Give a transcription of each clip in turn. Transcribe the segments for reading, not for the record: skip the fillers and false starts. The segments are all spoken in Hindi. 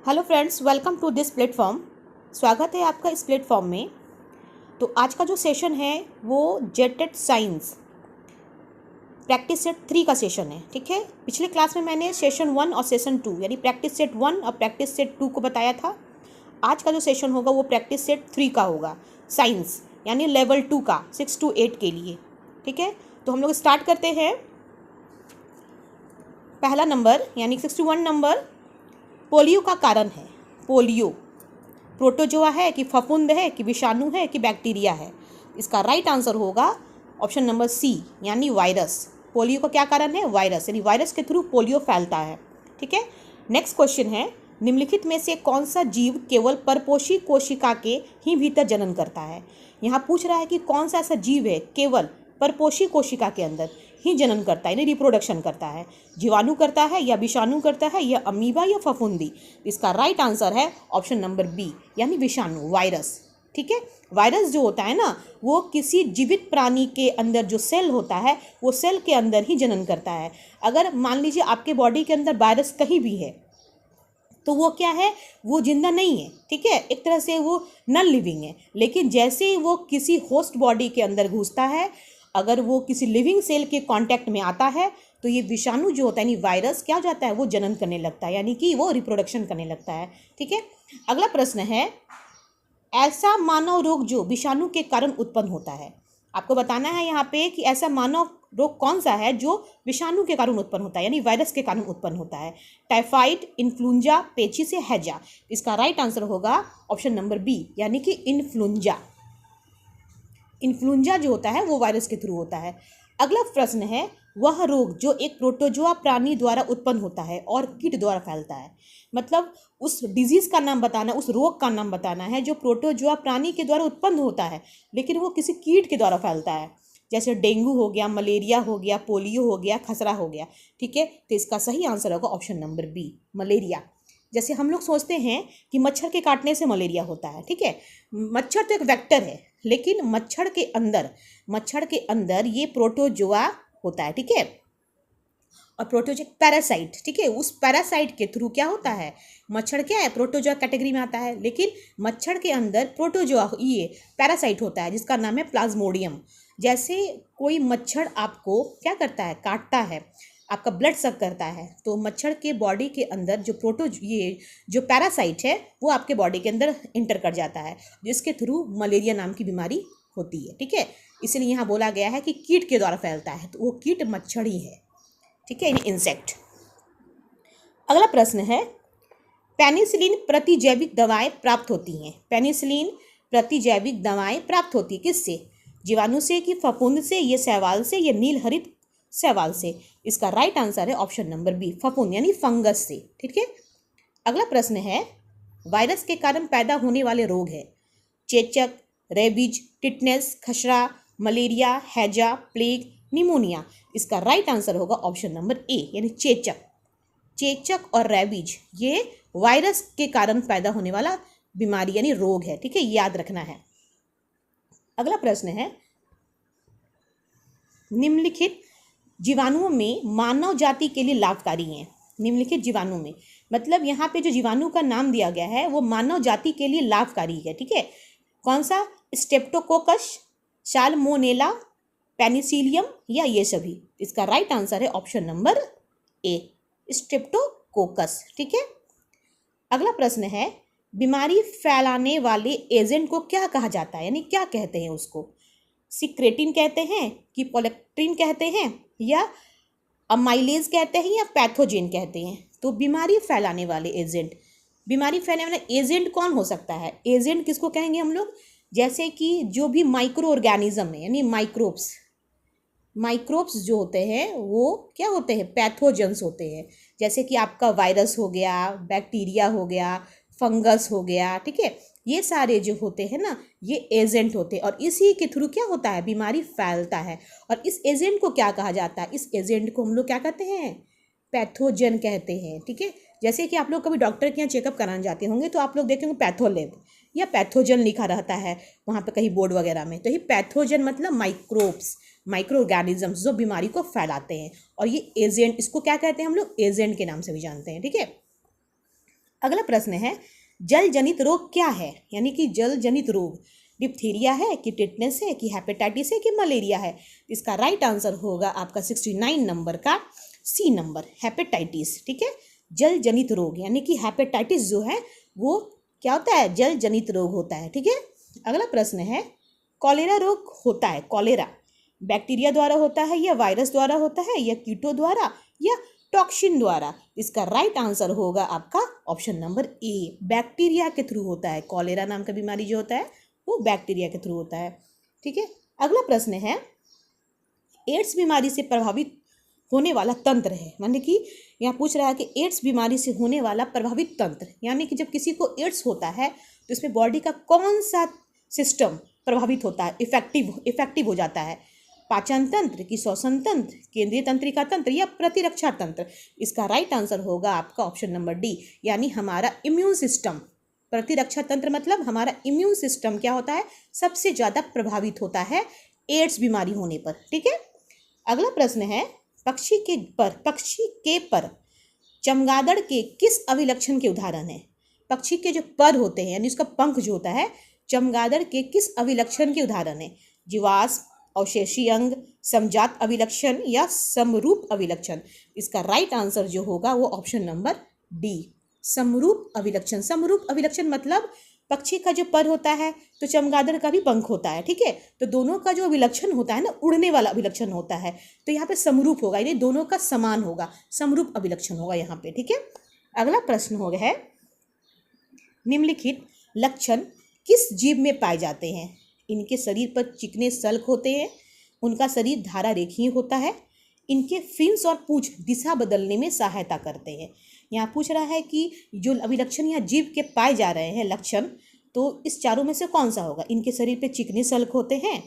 Hello friends, welcome to this platform. स्वागत है आपका इस प्लेटफॉर्म में। तो आज का जो सेशन है वो जेटेड साइंस प्रैक्टिस सेट 3 का सेशन है। ठीक है, पिछले क्लास में मैंने सेशन 1 और सेशन 2 यानी प्रैक्टिस सेट 1 और प्रैक्टिस सेट 2 को बताया था। आज का जो सेशन होगा वो प्रैक्टिस सेट 3 का होगा, साइंस यानी लेवल 2 का 6 to 8 के लिए। ठीक है, तो हम लोग स्टार्ट करते हैं। पहला नंबर यानी 61 नंबर, पोलियो का कारण है। पोलियो प्रोटोजोआ है कि फफूंद है कि विषाणु है कि बैक्टीरिया है? इसका राइट आंसर होगा ऑप्शन नंबर सी यानी वायरस। पोलियो का क्या कारण है? वायरस, यानी वायरस के थ्रू पोलियो फैलता है। ठीक है, नेक्स्ट क्वेश्चन है, निम्नलिखित में से कौन सा जीव केवल परपोषी कोशिका के ही भीतर जनन करता है? यहाँ पूछ रहा है कि कौन सा ऐसा जीव है केवल परपोषी कोशिका के अंदर ही जनन करता है, यानी रिप्रोडक्शन करता है। जीवाणु करता है या विषाणु करता है या अमीबा या फफूंदी? इसका राइट आंसर है ऑप्शन नंबर बी यानी विषाणु, वायरस। ठीक है, वायरस जो होता है ना वो किसी जीवित प्राणी के अंदर जो सेल होता है वो सेल के अंदर ही जनन करता है। अगर मान लीजिए आपके बॉडी के अंदर वायरस कहीं भी है तो वो क्या है, वो जिंदा नहीं है। ठीक है, एक तरह से वो नॉन लिविंग है। लेकिन जैसे ही वो किसी होस्ट बॉडी के अंदर घुसता है, अगर वो किसी लिविंग सेल के कांटेक्ट में आता है तो ये विषाणु जो होता है यानी वायरस क्या हो जाता है, वो जनन करने लगता है, यानी कि वो रिप्रोडक्शन करने लगता है। ठीक है, अगला प्रश्न है, ऐसा मानव रोग जो विषाणु के कारण उत्पन्न होता है। आपको बताना है यहाँ पे कि ऐसा मानव रोग कौन सा है जो विषाणु के कारण उत्पन्न होता है, यानी वायरस के कारण उत्पन्न होता है। टाइफाइड, इन्फ्लुएंजा, पेचिस या हैजा? इसका राइट आंसर होगा ऑप्शन नंबर बी यानी कि इन्फ्लुएंजा। इन्फ्लुएंजा जो होता है वो वायरस के थ्रू होता है। अगला प्रश्न है, वह रोग जो एक प्रोटोजोआ प्राणी द्वारा उत्पन्न होता है और कीट द्वारा फैलता है। मतलब उस डिजीज का नाम बताना, उस रोग का नाम बताना है जो प्रोटोजोआ प्राणी के द्वारा उत्पन्न होता है लेकिन वो किसी कीट के द्वारा फैलता है। जैसे डेंगू हो गया, मलेरिया हो गया, पोलियो हो गया, खसरा हो गया। ठीक है, तो इसका सही आंसर होगा ऑप्शन नंबर बी, मलेरिया। जैसे हम लोग सोचते हैं कि मच्छर के काटने से मलेरिया होता है। ठीक है, मच्छर तो एक वेक्टर है लेकिन मच्छर के अंदर ये प्रोटोजोआ होता है। ठीक है, और प्रोटोजोआ पैरासाइट। ठीक है, उस पैरासाइट के थ्रू क्या होता है, मच्छर क्या है, प्रोटोजोआ कैटेगरी में आता है, लेकिन मच्छर के अंदर प्रोटोजोआ ये पैरासाइट होता है जिसका नाम है प्लाज्मोडियम। जैसे कोई मच्छर आपको क्या करता है, काटता है, आपका ब्लड सक करता है, तो मच्छर के बॉडी के अंदर जो ये जो पैरासाइट है वो आपके बॉडी के अंदर इंटर कर जाता है, जिसके थ्रू मलेरिया नाम की बीमारी होती है। ठीक है, इसलिए यहाँ बोला गया है कि कीट के द्वारा फैलता है, तो वो कीट मच्छर ही है। ठीक है, इंसेक्ट। अगला प्रश्न है, पेनिसिलिन प्रतिजैविक दवाएं प्राप्त होती हैं। पेनिसिलिन प्रतिजैविक दवाएं प्राप्त होती है किससे? जीवाणु से कि फफूंद से, ये शैवाल से, ये नील हरित शैवाल से? इसका राइट आंसर है ऑप्शन नंबर बी, फफूंद यानी फंगस से। ठीक है, अगला प्रश्न है, वायरस के कारण पैदा होने वाले रोग है। चेचक, रेबीज, टिटनेस, खसरा, मलेरिया, हैजा, प्लेग, निमोनिया? इसका राइट आंसर होगा ऑप्शन नंबर ए यानी चेचक। चेचक और रेबीज ये वायरस के कारण पैदा होने वाला बीमारी यानी रोग है। ठीक है, याद रखना है। अगला प्रश्न है, निम्नलिखित जीवाणुओं में मानव जाति के लिए लाभकारी हैं। निम्नलिखित जीवाणु में मतलब यहाँ पे जो जीवाणु का नाम दिया गया है वो मानव जाति के लिए लाभकारी है। ठीक है, कौन सा? स्टेप्टोकोकस, साल्मोनेला, पेनिसिलियम या ये सभी? इसका राइट आंसर है ऑप्शन नंबर ए, स्टेप्टोकोकस। ठीक है, अगला प्रश्न है, बीमारी फैलाने वाले एजेंट को क्या कहा जाता है, यानी क्या कहते हैं उसको? सिक्रेटिन कहते हैं कि पोलेक्ट्रिन कहते हैं या अमाइलेज कहते हैं या पैथोजेन कहते हैं? तो बीमारी फैलाने वाले एजेंट, बीमारी फैलाने वाला एजेंट कौन हो सकता है? एजेंट किसको कहेंगे हम लोग? जैसे कि जो भी माइक्रो ऑर्गेनिज्म है यानी माइक्रोब्स जो होते हैं वो क्या होते हैं, पैथोजेंस होते हैं। जैसे कि आपका वायरस हो गया, बैक्टीरिया हो गया, फंगस हो गया। ठीक है, ये सारे जो होते हैं ना ये एजेंट होते हैं और इसी के थ्रू क्या होता है, बीमारी फैलता है। और इस एजेंट को क्या कहा जाता है? इस एजेंट को हम लोग क्या कहते हैं, पैथोजन कहते हैं। ठीक है, जैसे कि आप लोग कभी डॉक्टर के यहाँ चेकअप कराने जाते होंगे तो आप लोग देखेंगे पैथोलैब या पैथोजन लिखा रहता है वहाँ पे कहीं बोर्ड वगैरह में, तो ये पैथोजन मतलब माइक्रोब्स, माइक्रो ऑर्गेनिजम्स जो बीमारी को फैलाते हैं। और ये एजेंट, इसको क्या कहते हैं हम लोग, एजेंट के नाम से भी जानते हैं। ठीक है, अगला प्रश्न है, जल जनित रोग क्या है? यानी कि जल जनित रोग डिप्थीरिया है कि टिटनेस है कि हेपेटाइटिस है कि मलेरिया है? इसका राइट आंसर होगा आपका 69 नंबर का सी नंबर, हेपेटाइटिस। ठीक है, जल जनित रोग यानी कि हेपेटाइटिस जो है वो क्या होता है? जल जनित रोग होता है। ठीक है, अगला प्रश्न है, कॉलेरा रोग होता है, कॉलेरा बैक्टीरिया द्वारा होता है या वायरस द्वारा होता है या कीटों द्वारा या टॉक्सिन द्वारा? इसका राइट आंसर होगा आपका ऑप्शन नंबर ए, बैक्टीरिया के थ्रू होता है। कॉलेरा नाम का बीमारी जो होता है वो बैक्टीरिया के थ्रू होता है। ठीक है, अगला प्रश्न है, एड्स बीमारी से प्रभावित होने वाला तंत्र है, माने कि यहाँ पूछ रहा है कि एड्स बीमारी से होने वाला प्रभावित तंत्र, यानी कि जब किसी को एड्स होता है तो इसमें बॉडी का कौन सा सिस्टम प्रभावित होता है, इफेक्टिव हो जाता है? पाचन तंत्र की श्वसन तंत्र, केंद्रीय तंत्रिका तंत्र या प्रतिरक्षा तंत्र? इसका राइट आंसर होगा आपका ऑप्शन नंबर डी, यानी हमारा इम्यून सिस्टम। प्रतिरक्षा तंत्र मतलब हमारा इम्यून सिस्टम क्या होता है? सबसे ज़्यादा प्रभावित होता है एड्स बीमारी होने पर। ठीक है, अगला प्रश्न है, पक्षी के पर चमगादड़ के किस अभिलक्षण के उदाहरण है? पक्षी के जो पर होते हैं यानी उसका पंख जो होता है, चमगादड़ के किस अभिलक्षण के उदाहरण है? जीवाश्म, अवशेषी अंग, समजात अभिलक्षण या समरूप अभिलक्षण? इसका राइट आंसर जो होगा वो ऑप्शन नंबर डी, समरूप अभिलक्षण। समरूप अभिलक्षण मतलब पक्षी का जो पर होता है तो चमगादड़ का भी पंख होता है। ठीक है, तो दोनों का जो अभिलक्षण होता है ना, उड़ने वाला अभिलक्षण होता है, तो यहाँ पे समरूप होगा, यानी दोनों का समान होगा, समरूप अभिलक्षण होगा यहाँ पे। ठीक है, अगला प्रश्न हो गया है, निम्नलिखित लक्षण किस जीव में पाए जाते हैं? इनके शरीर पर चिकने सल्क होते हैं, उनका शरीर धारा रेखीय होता है, इनके फिन्स और पूंछ दिशा बदलने में सहायता करते हैं। यहाँ पूछ रहा है कि जो अभिलक्षण या जीव के पाए जा रहे हैं लक्षण, तो इस चारों में से कौन सा होगा? इनके शरीर पे चिकने सल्क होते हैं,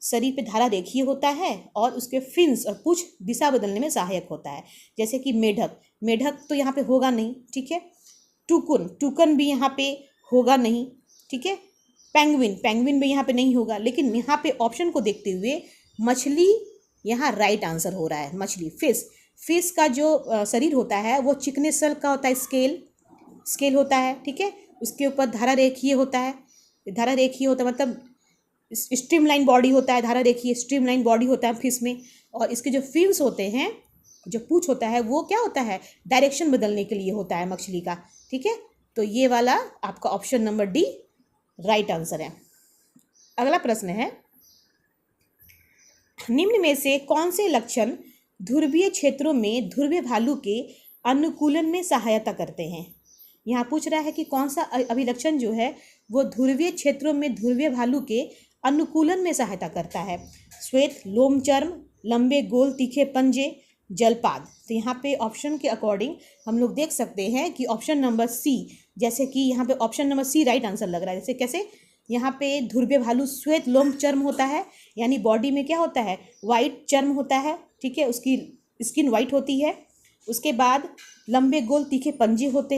शरीर पे धारा रेखीय होता है और उसके फिन्स और पूंछ दिशा बदलने में सहायक होता है। जैसे कि मेढक तो यहाँ पे होगा नहीं। ठीक है, टूकन भी यहाँ पे होगा नहीं। ठीक है, पेंगुइन भी यहाँ पे नहीं होगा। लेकिन यहाँ पे ऑप्शन को देखते हुए मछली यहाँ राइट आंसर हो रहा है। मछली, फिश का जो शरीर होता है वो चिकने सल्क का होता है, स्केल होता है। ठीक है, उसके ऊपर धारा रेखीय होता है, मतलब स्ट्रीमलाइन बॉडी होता है, धारा रेखीय स्ट्रीमलाइन बॉडी होता है फिश में। और इसके जो फिन्स होते हैं, जो पूंछ होता है, वो क्या होता है? डायरेक्शन बदलने के लिए होता है मछली का। ठीक है, तो ये वाला आपका option number D right answer है। अगला प्रश्न है, निम्न में से कौन से लक्षण ध्रुवीय क्षेत्रों में ध्रुवीय भालू के अनुकूलन में सहायता करते हैं? यहाँ पूछ रहा है कि कौन सा अभिलक्षण जो है वो ध्रुवीय क्षेत्रों में ध्रुवीय भालू के अनुकूलन में सहायता करता है? श्वेत लोमचर्म, लंबे गोल तीखे पंजे, जलपाद? तो यहाँ पे ऑप्शन के अकॉर्डिंग हम लोग देख सकते हैं कि ऑप्शन नंबर सी, जैसे कि यहाँ पे option number C right answer लग रहा है। जैसे कैसे? यहाँ पे ध्रुवीय भालू श्वेत लोम चर्म होता है, यानी बॉडी में क्या होता है? वाइट चर्म होता है। ठीक है, उसकी स्किन वाइट होती है। उसके बाद लंबे गोल तीखे पंजे होते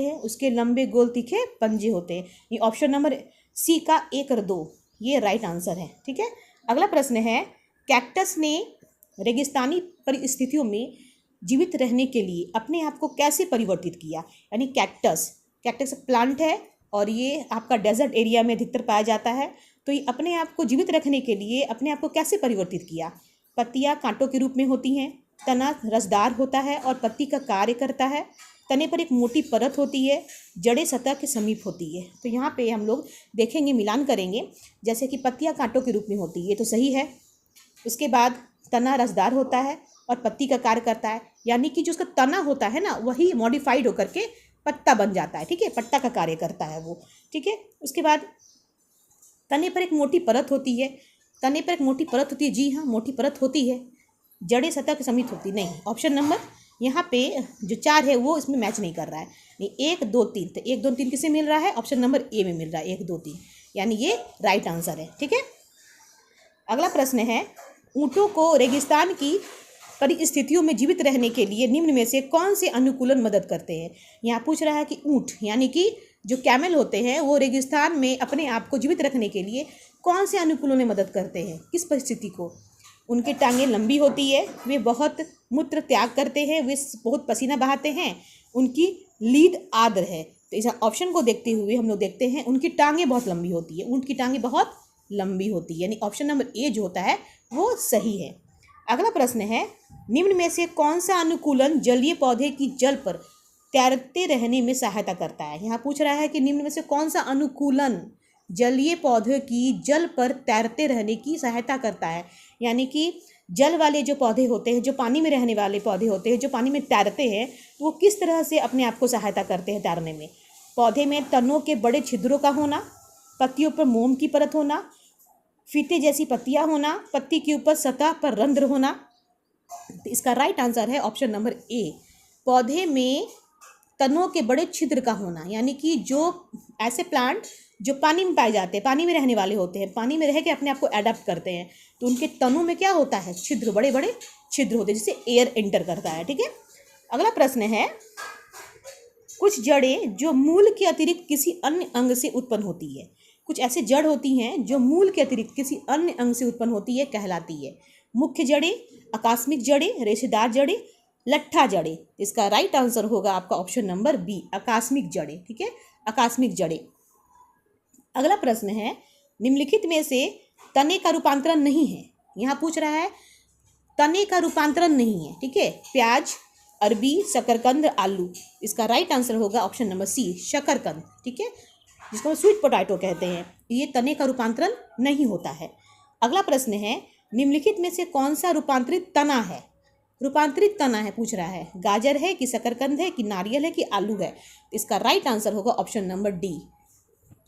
हैं, ये ऑप्शन नंबर सी का 1 और 2 ये राइट आंसर है। ठीक है, अगला प्रश्न है, कैक्टस ने रेगिस्तानी परिस्थितियों में जीवित रहने के लिए अपने आप को कैसे परिवर्तित किया? यानी कैक्टस प्लांट है और ये आपका डेजर्ट एरिया में अधिकतर पाया जाता है। तो ये अपने आप को जीवित रखने के लिए अपने आप को कैसे परिवर्तित किया? पत्तियां कांटों के रूप में होती हैं, तना रसदार होता है और पत्ती का कार्य करता है, तने पर एक मोटी परत होती है, जड़ें सतह के समीप होती है। तो यहाँ पे हम लोग देखेंगे, मिलान करेंगे। जैसे कि पत्तियां कांटों के रूप में होती है, ये तो सही है। उसके बाद तना रसदार होता है और पत्ती का कार्य करता है, यानी कि जो उसका तना होता है ना, वही मॉडिफाइड होकर के पत्ता बन जाता है। ठीक है, पत्ता का कार्य करता है वो। ठीक है, उसके बाद तने पर एक मोटी परत होती है, जी हाँ, मोटी परत होती है, जड़ें सतह के समीप होती नहीं। ऑप्शन नंबर यहाँ पे जो 4 है वो इसमें मैच नहीं कर रहा है। नहीं, 1 2 3, तो 1 2 3 किसे मिल रहा है? ऑप्शन नंबर ए में मिल रहा है, 1 2 3, यानी ये राइट आंसर है। ठीक है, अगला प्रश्न है, ऊँटों को रेगिस्तान की परिस्थितियों में जीवित रहने के लिए निम्न में से कौन से अनुकूलन मदद करते हैं? यहाँ पूछ रहा है कि ऊँट यानी कि जो कैमल होते हैं वो रेगिस्तान में अपने आप को जीवित रखने के लिए कौन से अनुकूलन में मदद करते हैं? किस परिस्थिति को? उनकी टांगें लंबी होती है, वे बहुत मूत्र त्याग करते हैं, वे बहुत पसीना बहाते हैं, उनकी लीद आर्द्र है, तो इस ऑप्शन को देखते हुए हम लोग देखते हैं उनकी टांगें बहुत लंबी होती है, ऊँट की टांगें बहुत लंबी होती है, यानी ऑप्शन नंबर ए जो होता है वो सही है। अगला प्रश्न है, निम्न में से कौन सा अनुकूलन जलीय पौधे की जल पर तैरते रहने में सहायता करता है। यहाँ पूछ रहा है कि निम्न में से कौन सा अनुकूलन जलीय पौधे की जल पर तैरते रहने की सहायता करता है, यानी कि जल वाले जो पौधे होते हैं, जो पानी में रहने वाले पौधे होते हैं, जो पानी में तैरते हैं, वो किस तरह से अपने आप को सहायता करते हैं तैरने में। पौधे में तनों के बड़े छिद्रों का होना, पत्तियों पर मोम की परत होना, फीते जैसी पत्तियां होना, पत्ती के ऊपर सतह पर रंध्र होना। तो इसका राइट आंसर है ऑप्शन नंबर ए, पौधे में तनों के बड़े छिद्र का होना, यानी कि जो ऐसे प्लांट जो पानी में पाए जाते हैं, पानी में रहने वाले होते हैं, पानी में रह के अपने आप को एडाप्ट करते हैं, तो उनके तनों में क्या होता है, छिद्र, बड़े बड़े छिद्र होते हैं जिससे एयर एंटर करता है। ठीक है, अगला प्रश्न है, कुछ जड़ें जो मूल के अतिरिक्त किसी अन्य अंग से उत्पन्न होती है, कुछ ऐसे जड़ होती हैं जो मूल के अतिरिक्त किसी अन्य अंग से उत्पन्न होती है, कहलाती है मुख्य जड़ें, आकस्मिक जड़ें, रेशेदार जड़ें, लट्ठा जड़ें। इसका राइट आंसर होगा आपका ऑप्शन नंबर बी, आकस्मिक जड़ें। ठीक है, आकस्मिक जड़ें। अगला प्रश्न है, निम्नलिखित में से तने का रूपांतरण नहीं है। यहाँ पूछ रहा है तने का रूपांतरण नहीं है। ठीक है, प्याज, अरबी, शकरकंद, आलू। इसका राइट आंसर होगा ऑप्शन नंबर सी, शकरकंद। ठीक है, जिसको हम स्वीट पोटैटो कहते हैं, ये तने का रूपांतरण नहीं होता है। अगला प्रश्न है, निम्नलिखित में से कौन सा रूपांतरित तना है, रूपांतरित तना है पूछ रहा है, गाजर है कि शकरकंद है कि नारियल है कि आलू है। इसका राइट आंसर होगा ऑप्शन नंबर डी,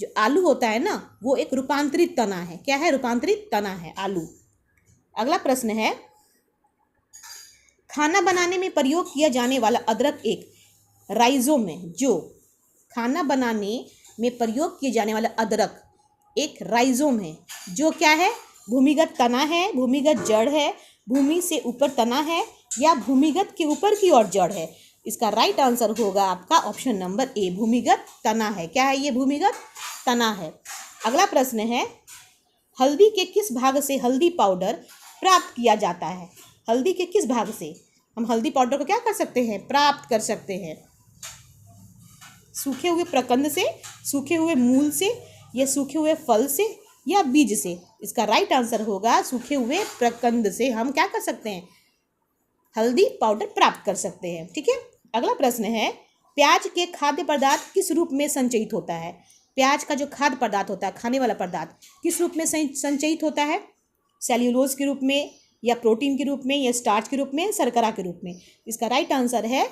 जो आलू होता है ना वो एक रूपांतरित तना है। क्या है, रूपांतरित तना है आलू। अगला प्रश्न है, खाना बनाने में प्रयोग किया जाने वाला अदरक एक राइजोम है, जो खाना बनाने में प्रयोग किए जाने वाला अदरक एक राइजोम है, जो क्या है, भूमिगत तना है, भूमिगत जड़ है, भूमि से ऊपर तना है, या भूमिगत के ऊपर की ओर जड़ है। इसका राइट आंसर होगा आपका ऑप्शन नंबर ए, भूमिगत तना है। क्या है ये, भूमिगत तना है। अगला प्रश्न है, हल्दी के किस भाग से हल्दी पाउडर प्राप्त किया जाता है। हल्दी के किस भाग से हम हल्दी पाउडर को क्या कर सकते हैं, प्राप्त कर सकते हैं। सूखे हुए प्रकंद से, सूखे हुए मूल से, या सूखे हुए फल से, या बीज से। इसका राइट आंसर होगा सूखे हुए प्रकंद से हम क्या कर सकते हैं, हल्दी पाउडर प्राप्त कर सकते हैं। ठीक है, अगला प्रश्न है, प्याज के खाद्य पदार्थ किस रूप में संचयित होता है। प्याज का जो खाद्य पदार्थ होता है, खाने वाला पदार्थ, किस रूप में संचयित होता है, सेल्यूलोज के रूप में, या प्रोटीन के रूप में, या स्टार्च के रूप में, शर्करा के रूप में। इसका राइट आंसर है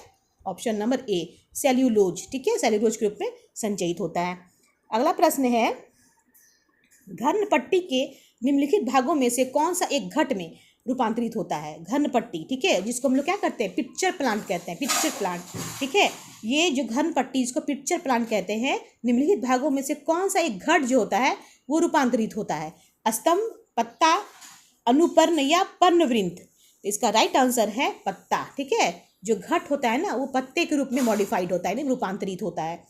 ऑप्शन नंबर ए, सेल्यूलोज। ठीक है, सेल्यूलोज के रूप में संचयित होता है। अगला प्रश्न है, घर्न पट्टी के निम्नलिखित भागों में से कौन सा एक घट में रूपांतरित होता है। घर्न पट्टी, ठीक है, जिसको हम लोग क्या करते हैं, पिक्चर प्लांट कहते हैं, पिक्चर प्लांट। ठीक है, ये जो घर्न पट्टी, इसको पिक्चर प्लांट कहते हैं, निम्नलिखित भागों में से कौन सा एक घट जो होता है वो रूपांतरित होता है, स्तंभ, पत्ता, अनुपर्ण, या पर्णवृंत। इसका राइट आंसर है पत्ता। ठीक है, जो घट होता है ना वो पत्ते के रूप में मॉडिफाइड होता है, रूपांतरित होता है।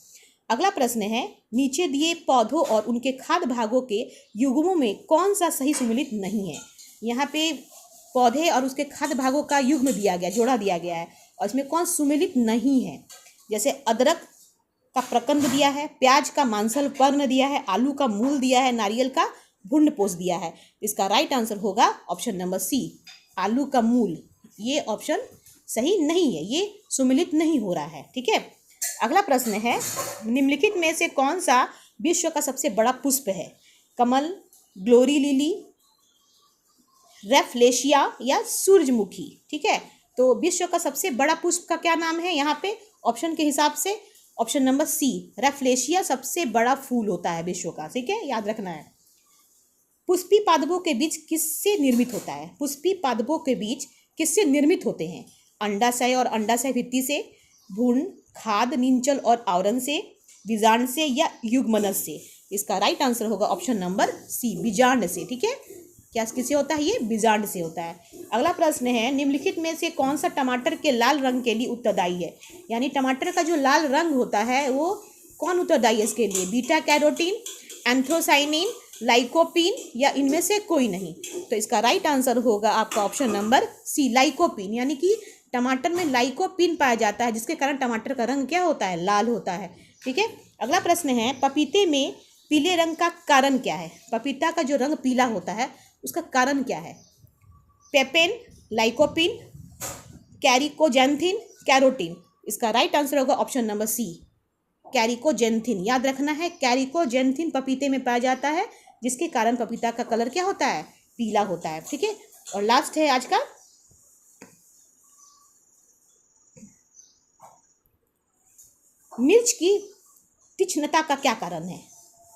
अगला प्रश्न है, नीचे दिए पौधों और उनके खाद्य भागों के युग्मों में कौन सा सही सुमेलित नहीं है। यहाँ पे पौधे और उसके खाद्य भागों का युग्म दिया गया, जोड़ा दिया गया है, और इसमें कौन सुमेलित नहीं है। जैसे अदरक का प्रकंद दिया है, प्याज का मांसल पर्ण दिया है, आलू का मूल दिया है, नारियल का भुंडपोष दिया है। इसका राइट आंसर होगा ऑप्शन नंबर सी, आलू का मूल। ये ऑप्शन सही नहीं है, ये सुमेलित नहीं हो रहा है। ठीक है, अगला प्रश्न है, निम्नलिखित में से कौन सा विश्व का सबसे बड़ा पुष्प है। कमल, ग्लोरी लिली, रेफलेशिया, या सूरजमुखी। ठीक है, तो विश्व का सबसे बड़ा पुष्प का क्या नाम है यहाँ पे ऑप्शन के हिसाब से, ऑप्शन नंबर सी, रेफलेशिया सबसे बड़ा फूल होता है विश्व का। ठीक है, याद रखना है। पुष्पी पादपों के बीज किससे निर्मित होता है। पुष्पी पादपों के बीज किससे निर्मित होते हैं, अंडाशय और अंडाशय भित्ति से, भ्रूण, खाद, निंचल और आवरण से, बीजांड से, या युग्मनज से। इसका राइट आंसर होगा ऑप्शन नंबर सी, बीजांड से। ठीक है, क्या किससे होता है, ये बीजांड से होता है। अगला प्रश्न है, निम्नलिखित में से कौन सा टमाटर के लाल रंग के लिए उत्तरदायी है। यानी टमाटर का जो लाल रंग होता है वो कौन उत्तरदायी है इसके लिए, बीटा कैरोटीन, एंथ्रोसाइनिन, लाइकोपीन, या इनमें से कोई नहीं। तो इसका राइट आंसर होगा आपका ऑप्शन नंबर सी, लाइकोपीन। यानी कि टमाटर में लाइकोपीन पाया जाता है, जिसके कारण टमाटर का रंग क्या होता है, लाल होता है। ठीक है। अगला प्रश्न है, पपीते में पीले रंग का कारण क्या है? पपीता का जो रंग पीला होता है उसका कारण क्या है? Papain, lycopene, caricaxanthin, carotene. इसका राइट आंसर होगा ऑप्शन नंबर सी, कैरिकोजेंथिन। याद रखना है, कैरिकोजेंथिन पपीते में पाया जाता है, जिसके कारण पपीता का कलर क्या होता है? पीला होता है। ठीक है। और लास्ट है आज का, मिर्च की तीक्ष्णता का क्या कारण है?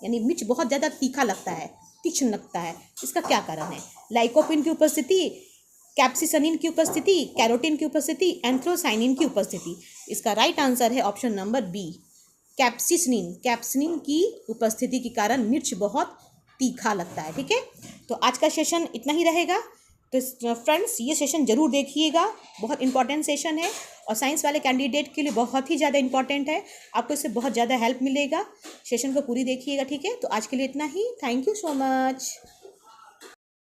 यानी मिर्च बहुत ज़्यादा तीखा लगता है, तीक्ष्ण लगता है, इसका क्या कारण है? लाइकोपिन की उपस्थिति, कैप्सिसनिन की उपस्थिति, कैरोटीन की उपस्थिति, एंथ्रोसाइनिन की उपस्थिति। इसका राइट आंसर है ऑप्शन नंबर बी, कैप्सिसनिन। कैप्सिनिन की उपस्थिति के कारण मिर्च बहुत तीखा लगता है। ठीक है। तो आज का सेशन इतना ही रहेगा। तो फ्रेंड्स, ये सेशन ज़रूर देखिएगा, बहुत इंपॉर्टेंट सेशन है और साइंस वाले कैंडिडेट के लिए बहुत ही ज़्यादा इंपॉर्टेंट है। आपको इससे बहुत ज़्यादा हेल्प मिलेगा। सेशन को पूरी देखिएगा। ठीक है। तो आज के लिए इतना ही। Thank you so much.